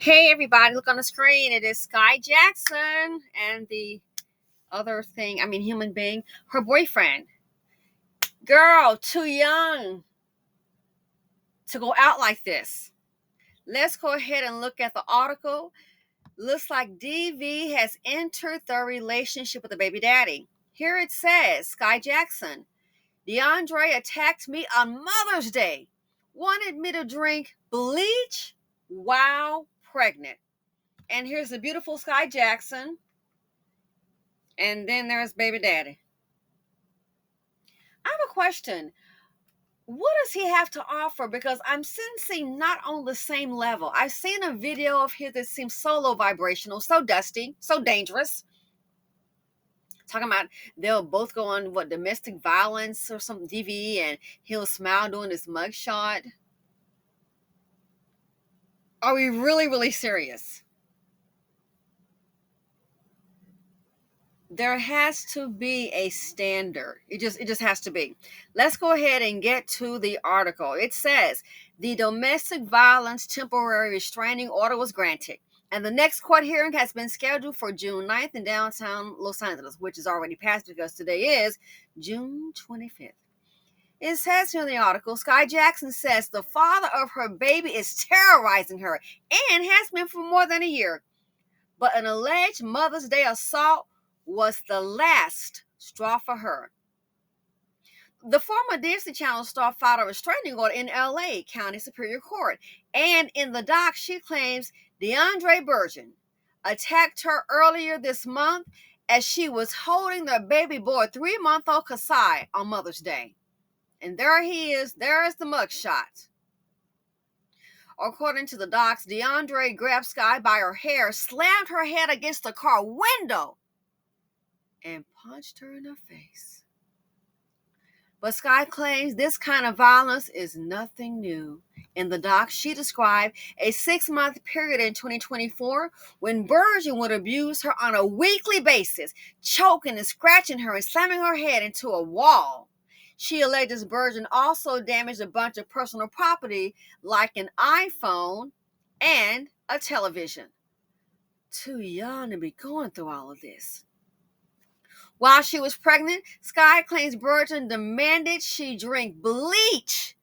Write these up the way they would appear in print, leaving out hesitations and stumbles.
Hey everybody, look on the screen. It is Skai Jackson and the other thing, human being, her boyfriend. Girl, too young to go out like this. Let's go ahead and look at the article. Looks like DV has entered the relationship with the baby daddy. Here it says, Skai Jackson, DeAndre attacked me on Mother's Day. Wanted me to drink bleach while pregnant. And here's the beautiful Skai Jackson. And then there's baby daddy. I have a question. What does he have to offer? Because I'm sensing not on the same level. I've seen a video of his that seems so low vibrational, so dusty, so dangerous. Talking about they'll both go on domestic violence or some DV, and he'll smile doing his mugshot. Are we really, really serious? There has to be a standard. It just has to be. Let's go ahead and get to the article. It says the domestic violence temporary restraining order was granted, and the next court hearing has been scheduled for June 9th in downtown Los Angeles, which is already passed because today is June 25th. It says here in the article, Skai Jackson says the father of her baby is terrorizing her and has been for more than a year. But an alleged Mother's Day assault was the last straw for her. The former Disney Channel star filed a restraining order in LA County Superior Court, and in the doc she claims DeAndre Burgeon attacked her earlier this month as she was holding their baby boy, 3-month-old Kasai, on Mother's Day. And there he is, there is the mugshot. According to the docs, DeAndre grabbed Skai by her hair, slammed her head against the car window, and punched her in her face. But Skai claims this kind of violence is nothing new. In the doc, she described a 6-month period in 2024 when Burgeon would abuse her on a weekly basis, choking and scratching her and slamming her head into a wall. She alleges Burgeon also damaged a bunch of personal property like an iPhone and a television. Too young to be going through all of this. While she was pregnant, Skai claims Burgeon demanded she drink bleach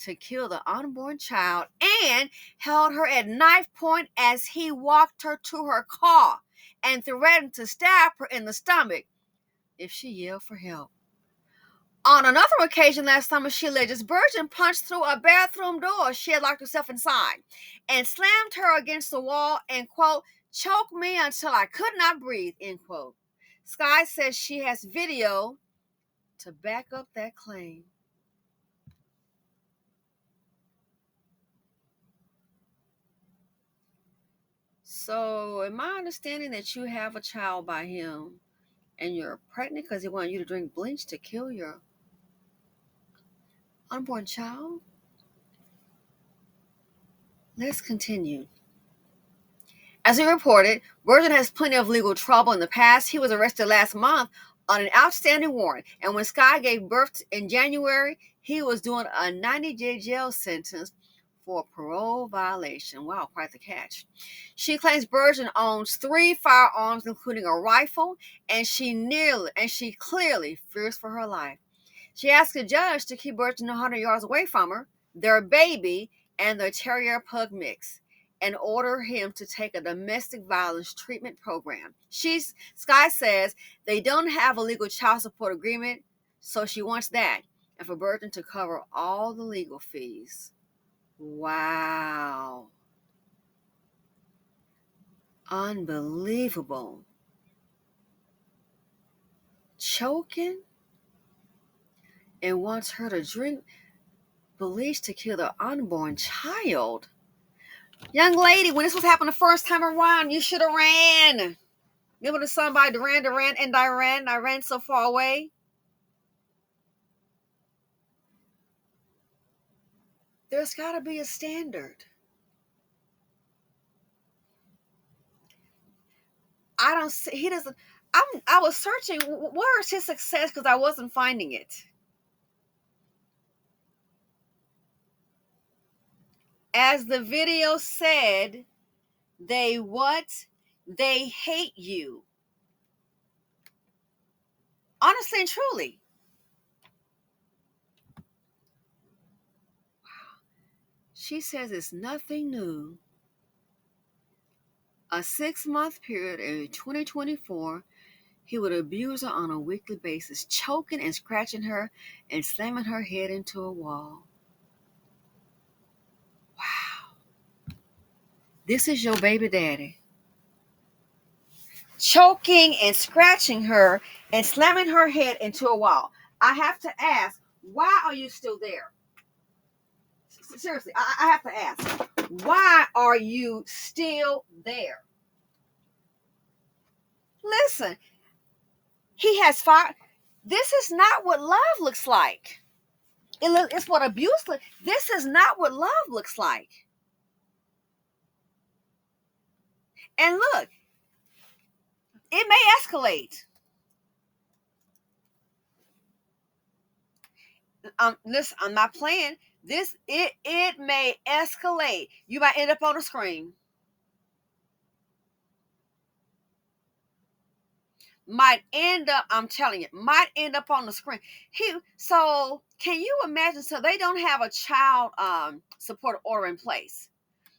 to kill the unborn child and held her at knife point as he walked her to her car and threatened to stab her in the stomach if she yelled for help. On another occasion last summer, she alleges Burgeon punched through a bathroom door she had locked herself inside and slammed her against the wall and, quote, choked me until I could not breathe, end quote. Skai says she has video to back up that claim. So, am I understanding that you have a child by him and you're pregnant because he wanted you to drink bleach to kill your unborn child? Let's continue. As we reported, Burgeon has plenty of legal trouble in the past. He was arrested last month on an outstanding warrant, and when Skai gave birth in January, he was doing a 90-day jail sentence for a parole violation. Wow, quite the catch. She claims Burgeon owns 3 firearms, including a rifle, and she clearly fears for her life. She asked the judge to keep Burgeon 100 yards away from her, their baby, and their terrier pug mix, and order him to take a domestic violence treatment program. Skai says they don't have a legal child support agreement, so she wants that, and for Burgeon to cover all the legal fees. Wow. Unbelievable. Choking and wants her to drink bleach to kill the unborn child. Young lady, when this was happening the first time around, you should have ran. Remember the song by Duran Duran, and I ran so far away? There's got to be a standard. I don't see, he doesn't, I was searching, where is his success, because I wasn't finding it. As the video said, They what? They hate you. Honestly and truly. She says it's nothing new. A 6-month period in 2024, he would abuse her on a weekly basis, choking and scratching her and slamming her head into a wall. Wow. This is your baby daddy. Choking and scratching her and slamming her head into a wall. I have to ask, why are you still there? Seriously, I have to ask, why are you still there? Listen, he has fire. This is not what love looks like. It's what abuse looks. This is not what love looks like. And look, it may escalate. Listen, I'm not playing. It may escalate. You might end up on the screen. I'm telling you, might end up on the screen. So can you imagine? So they don't have a child support order in place.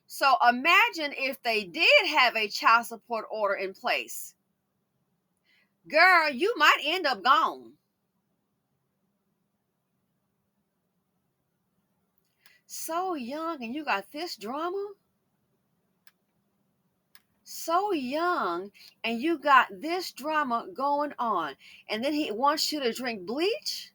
So imagine if they did have a child support order in place. Girl, you might end up gone. So young and you got this drama? So young and you got this drama going on. And then he wants you to drink bleach?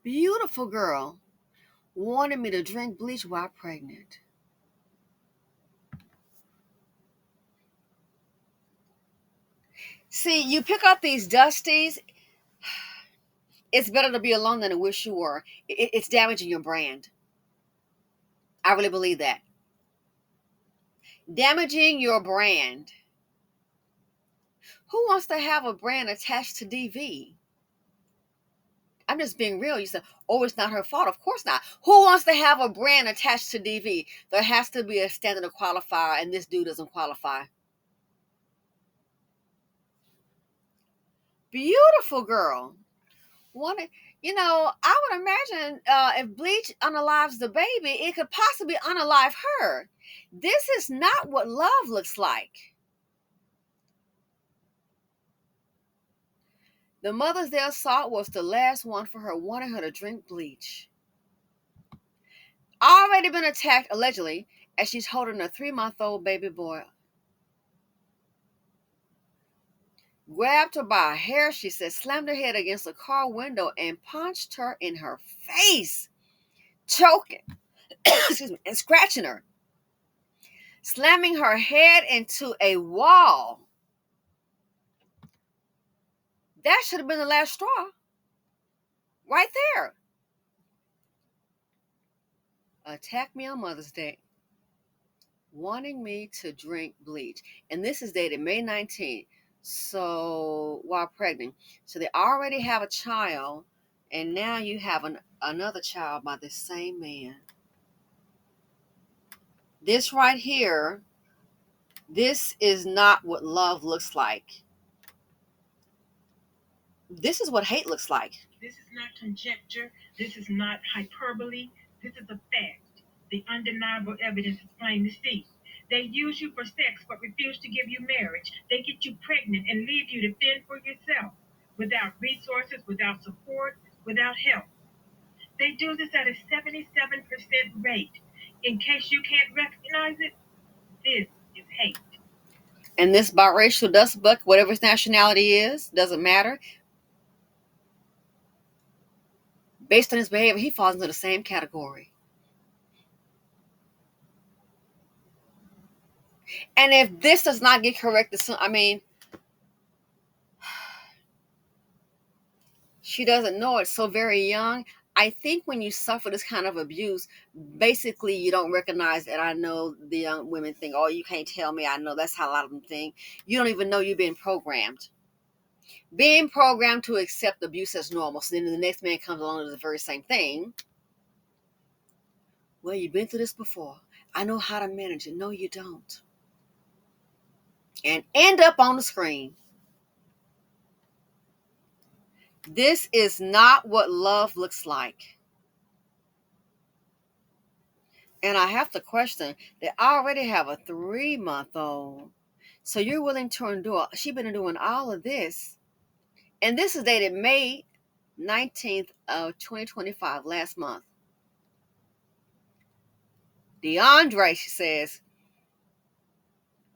Beautiful girl wanted me to drink bleach while pregnant. See, you pick up these dusties, it's better to be alone than to wish you were. It's damaging your brand. I really believe that. Damaging your brand. Who wants to have a brand attached to DV? I'm just being real. You said, oh, it's not her fault. Of course not. Who wants to have a brand attached to DV? There has to be a standard of qualifier, and this dude doesn't qualify. Beautiful girl. I would imagine if Bleach unalives the baby, it could possibly unalive her. This is not what love looks like. The mother's they assault was the last one for her, wanting her to drink bleach. Already been attacked, allegedly, as she's holding a 3-month-old baby boy. Grabbed her by her hair, she said, slammed her head against a car window and punched her in her face, choking, excuse me, and scratching her, slamming her head into a wall. That should have been the last straw. Right there. Attacked me on Mother's Day, wanting me to drink bleach. And this is dated May 19th. So, while pregnant. So they already have a child, and now you have another child by the same man. This right here, this is not what love looks like. This is what hate looks like. This is not conjecture. This is not hyperbole. This is a fact. The undeniable evidence is plain to see. They use you for sex but refuse to give you marriage. They get you pregnant and leave you to fend for yourself without resources, without support, without help. They do this at a 77% rate. In case you can't recognize it, this is hate. And this biracial dust buck, whatever his nationality is, doesn't matter. Based on his behavior, he falls into the same category. And if this does not get corrected soon, she doesn't know it so very young. I think when you suffer this kind of abuse, basically you don't recognize it. I know the young women think, oh, you can't tell me. I know that's how a lot of them think. You don't even know you're being programmed. Being programmed to accept abuse as normal. So then the next man comes along and does the very same thing. Well, you've been through this before. I know how to manage it. No, you don't. And end up on the screen. This is not what love looks like. And I have to question, they already have a 3-month-old. So you're willing to endure. She's been doing all of this. And this is dated May 19th of 2025, last month. DeAndre, she says,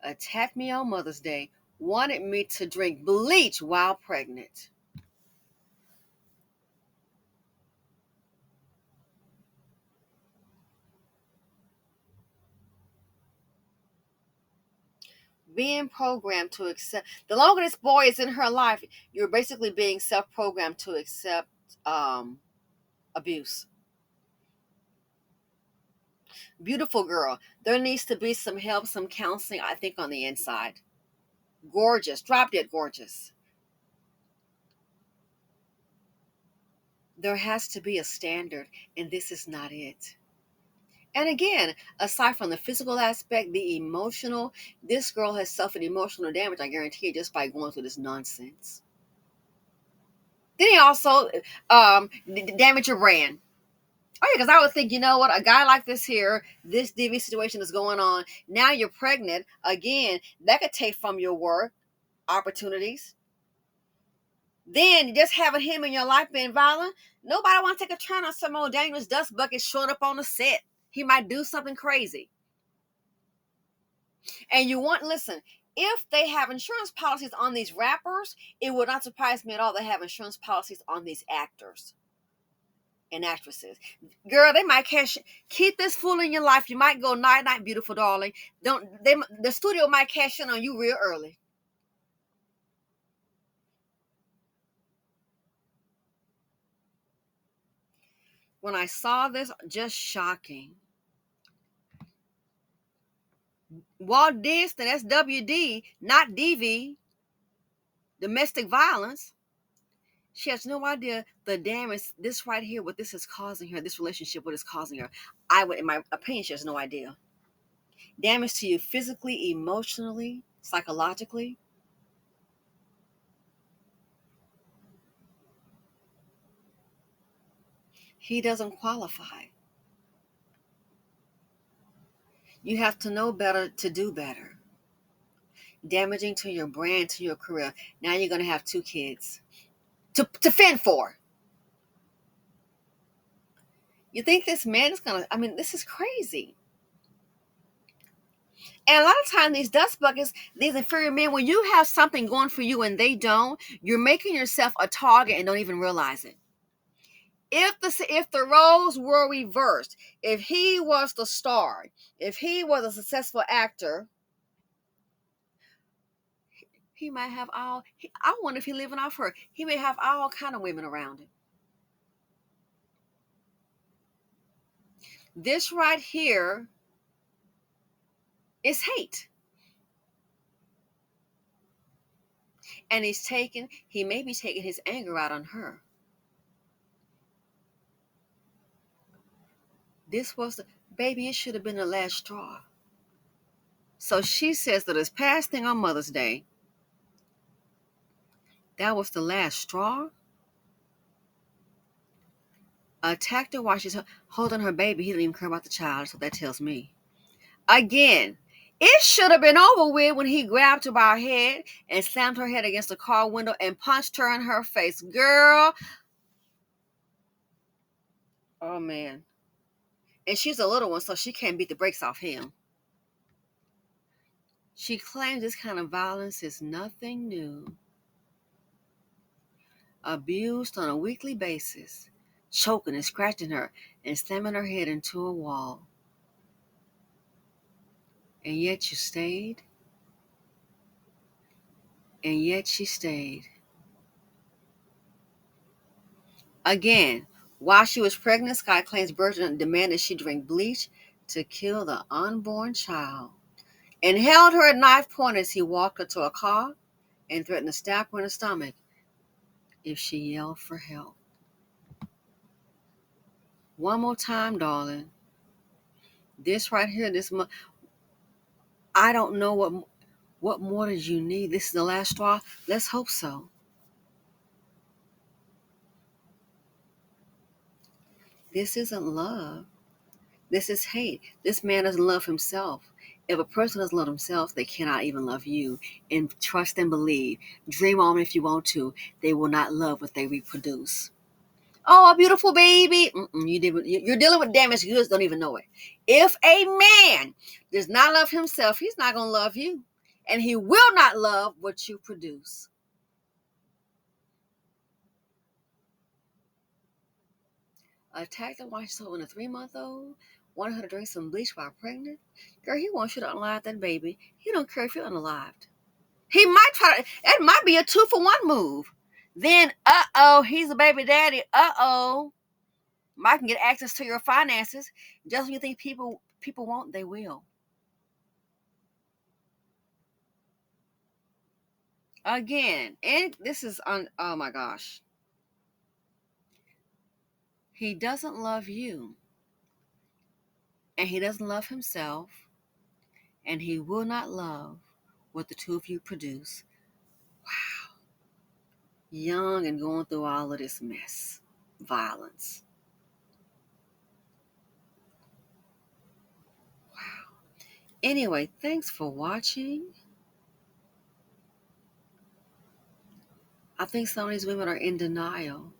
attacked me on Mother's Day, wanted me to drink bleach while pregnant. Being programmed to accept. The longer this boy is in her life, you're basically being self-programmed to accept abuse. Beautiful girl. There needs to be some help, some counseling, I think, on the inside. Gorgeous. Drop dead gorgeous. There has to be a standard, and this is not it. And again, aside from the physical aspect, the emotional, this girl has suffered emotional damage, I guarantee you, just by going through this nonsense. Then he also damage your brand. Oh, yeah, because I would think, you know what, a guy like this here, this DV situation is going on. Now you're pregnant. Again, that could take from your work opportunities. Then just having him in your life being violent, nobody want to take a turn on some old dangerous dust bucket showing up on the set. He might do something crazy. And you want, listen, if they have insurance policies on these rappers, it would not surprise me at all they have insurance policies on these actors and actresses. Girl, they might keep this fool in your life. You might go night night, beautiful darling. The studio might cash in on you real early. When I saw this, just shocking. Walt Disney, that's WD, not DV, domestic violence. She has no idea the damage this right here, what this is causing her, this relationship, what is causing her. In my opinion, she has no idea. Damage to you physically, emotionally, psychologically. He doesn't qualify. You have to know better to do better. Damaging to your brand, to your career. Now you're going to have 2 kids to fend for. You think this man is going to, this is crazy. And a lot of times these dust buckets, these inferior men, when you have something going for you and they don't, you're making yourself a target and don't even realize it. If the roles were reversed, if he was the star, if he was a successful actor, he might have I wonder if he's living off her. He may have all kind of women around him. This right here is hate. And he may be taking his anger out on her. This was baby, it should have been the last straw. So she says that this past thing on Mother's Day, that was the last straw. Attacked her while she's holding her baby. He didn't even care about the child. That's what that tells me. Again, it should have been over with when he grabbed her by her head and slammed her head against the car window and punched her in her face. Girl. Oh, man. And she's a little one, so she can't beat the brakes off him. She claims this kind of violence is nothing new. Abused on a weekly basis, choking and scratching her and slamming her head into a wall. And yet you stayed. And yet she stayed. Again, while she was pregnant, Skai claims Burton demanded she drink bleach to kill the unborn child and held her at knife point as he walked her to a car and threatened to stab her in the stomach if she yelled for help. One more time, darling. This right here, I don't know what more did you need. This is the last straw. Let's hope so. This isn't love. This is hate. This man doesn't love himself. If a person doesn't love themselves, they cannot even love you. And trust and believe. Dream on if you want to. They will not love what they reproduce. Oh, a beautiful baby. You're dealing with damaged goods, don't even know it. If a man does not love himself, he's not going to love you. And he will not love what you produce. Attacked and watched her when a 3-month-old wanted her to drink some bleach while pregnant. Girl, he wants you to unalive that baby. He don't care if you're unalived. He might try to, it might be a 2-for-1 move. Then, he's a baby daddy. Might can get access to your finances. Just when you think people won't, they will. Again, and this is on, oh my gosh. He doesn't love you. And he doesn't love himself. And he will not love what the two of you produce. Wow. Young and going through all of this mess. Violence. Wow. Anyway, thanks for watching. I think some of these women are in denial.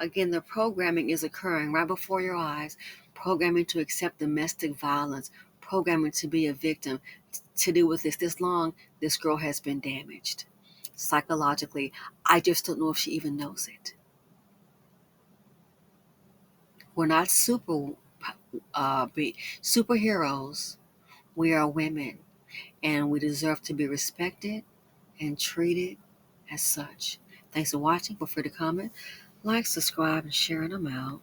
Again, the programming is occurring right before your eyes. Programming to accept domestic violence. Programming to be a victim. To deal with this long, this girl has been damaged. Psychologically, I just don't know if she even knows it. We're not superheroes. We are women, and we deserve to be respected and treated as such. Thanks for watching. Feel free to comment, like, subscribe, and share, and I'm out.